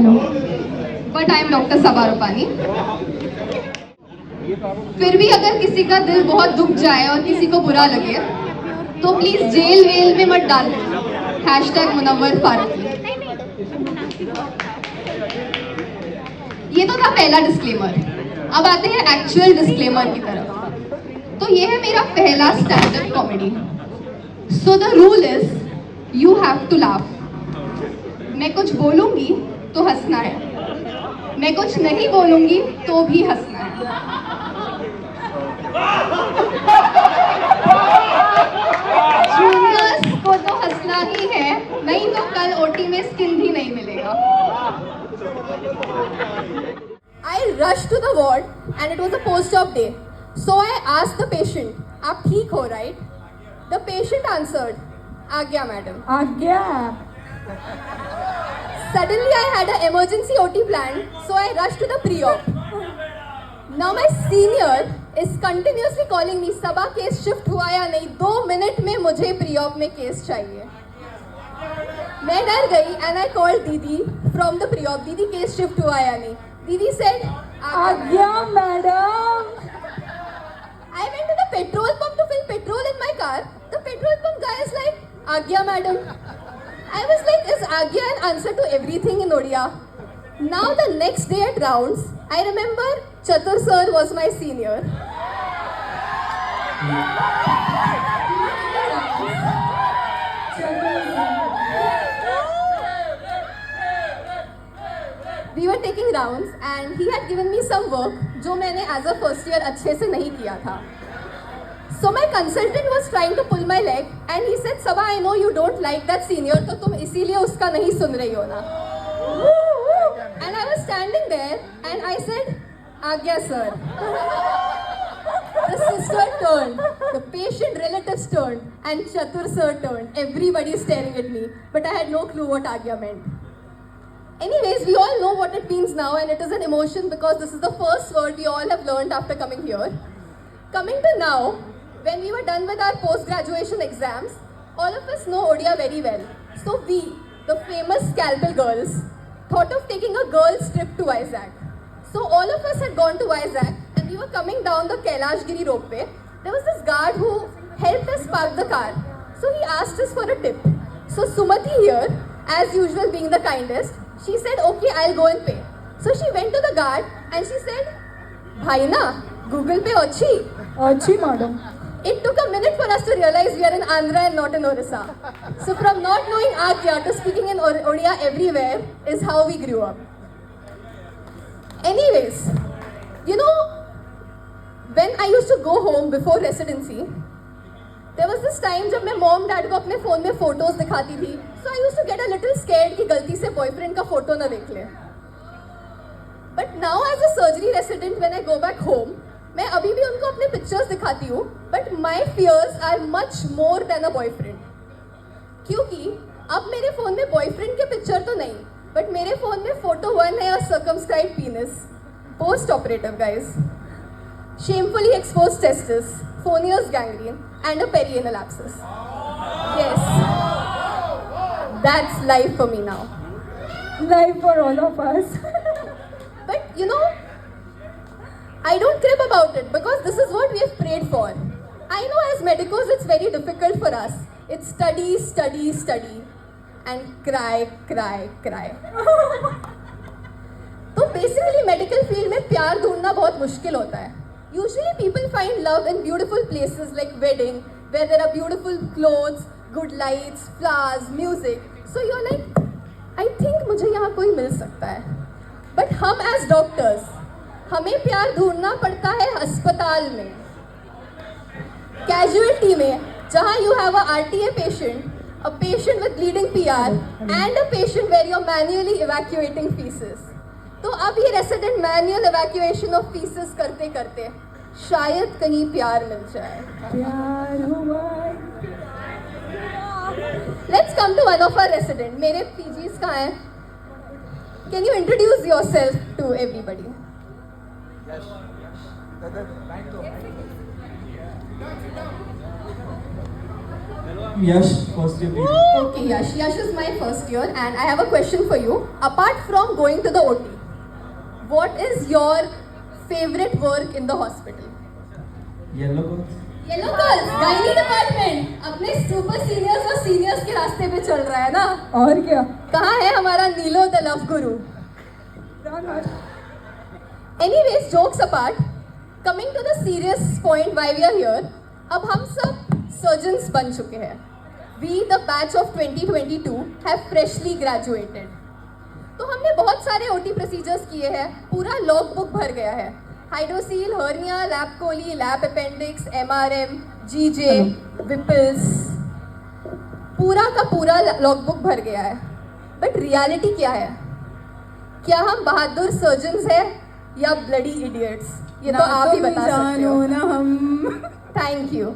Hello, but I am doctor Saba Rupani. फिर भी अगर किसी का दिल बहुत दुख जाए और किसी को बुरा लगे तो प्लीज जेल वेल में मत डाल देना। हैशटैग मुनव्वर फारूकी। ये तो था पहला डिस्क्लेमर। अब आते हैं एक्चुअल डिस्क्लेमर की तरफ। तो ये है मेरा पहला stand up comedy. So the rule is you have to laugh. मैं कुछ बोलूंगी तो हंसना है, मैं कुछ नहीं बोलूंगी तो भी हंसना है। जूनियर्स को तो हंसना ही है, नहीं तो कल ओटी में स्किन भी नहीं मिलेगा। I rushed to the ward and it was a post-op day. So I asked the patient, आप ठीक हो right? The patient answered, आज्ञा मैडम। आज्ञा। Suddenly I had an emergency OT planned, so I rushed to the pre-op. Now my senior is continuously calling me, Saba case shift हुआ या नहीं, 2 minute में मुझे pre-op में केस चाहिए। मैं डर गई and I called दीदी from the pre-op, दीदी केस शिफ्ट हुआ या नहीं? दीदी said, आज्ञा madam. I went to the petrol pump to fill petrol in my car. The petrol pump guy is like, आज्ञा madam. I was like, is Agya an answer to everything in Odia? Now the next day at rounds, I remember Chatur sir was my senior. We were taking rounds and he had given me some work जो मैंने as a first year अच्छे से नहीं किया था. So my consultant was trying to pull my leg and he said, Sabha, I know you don't like that senior, तो तुम इसीलिए उसका नहीं सुन रही हो ना. And I was standing there and I said, Agya sir. The sister turned, the patient relatives turned and Chatur sir turned. Everybody is staring at me, but I had no clue what Agya meant. Anyways, we all know what it means now and it is an emotion because this is the first word we all have learned after coming here. Coming to now, when we were done with our post-graduation exams, all of us know Odia very well. So we, the famous Scalpel girls, thought of taking a girls' trip to Vizag. So all of us had gone to Vizag and we were coming down the Kailashgiri ropeway. There was this guard who helped us park the car. So he asked us for a tip. So Sumati here, as usual being the kindest, she said, okay, I'll go and pay. So she went to the guard and she said, Bhai na, Google Pay achi. अच्छी madam. It took a minute for us to realize we are in Andhra and not in Orissa. So from not knowing Agya to speaking in Odia everywhere is how we grew up. Anyways, you know, when I used to go home before residency, there was this time जब मैं mom dad को अपने phone में photos दिखाती थी. So I used to get a little scared कि गलती से boyfriend का photo ना देख ले. But now as a surgery resident, when I go back home, मैं अभी भी उनको अपने पिक्चर्स दिखाती हूँ, but my fears are much more than a boyfriend. क्योंकि अब मेरे फोन में बॉयफ्रेंड के पिक्चर तो नहीं, बट मेरे फोन में फोटो 1 है, a circumscribed penis, post operative guys, shamefully exposed testis, Fournier's gangrene and a perianal abscess. Yes, that's life for me now. Life for all of us. But you know, I don't crib about it because this is what we have prayed for. I know as medicos it's very difficult for us. It's study, study, study and cry, cry, cry. तो basically medical field में प्यार ढूंढना बहुत मुश्किल होता है. Usually people find love in beautiful places like wedding where there are beautiful clothes, good lights, flowers, music. So you're like, I think मुझे यहाँ कोई मिल सकता है. But हम as doctors हमें प्यार ढूंढना पड़ता है अस्पताल में, कैजुअलिटी में, जहां you have a RTA patient, a patient with bleeding PR and a patient where you are manually evacuating faeces. तो अब ये resident manual evacuation of faeces करते करते शायद कहीं प्यार मिल जाए. प्यार हुआ। Let's come to one of our resident. मेरे PGs कहाँ हैं? Can you introduce yourself to everybody? Yes. Hello. I'm Yash, first year BD. Okay, Yash. Yash is my first year, and I have a question for you. Apart from going to the OT, what is your favorite work in the hospital? Yellow girls. Yellow girls, gynae department अपने super seniors और seniors के रास्ते पे चल रहा है ना. और क्या कहाँ है हमारा नीलो the love Guru? Anyways, jokes apart, coming to the serious point why we are here, अब हम सब surgeons बन चुके हैं. We, the batch of 2022, have freshly graduated. तो हमने बहुत सारे OT procedures किए हैं, पूरा log book भर गया है. Hydrocele, hernia, lap chole, lap appendix, MRM, GJ, Whipple's, पूरा का पूरा लॉग बुक भर गया है. बट रियलिटी क्या है? क्या हम बहादुर सर्जन्स हैं या ब्लडी इडियट्स? ये तो आप ही बता सकते हो. ना हम थैंक यू.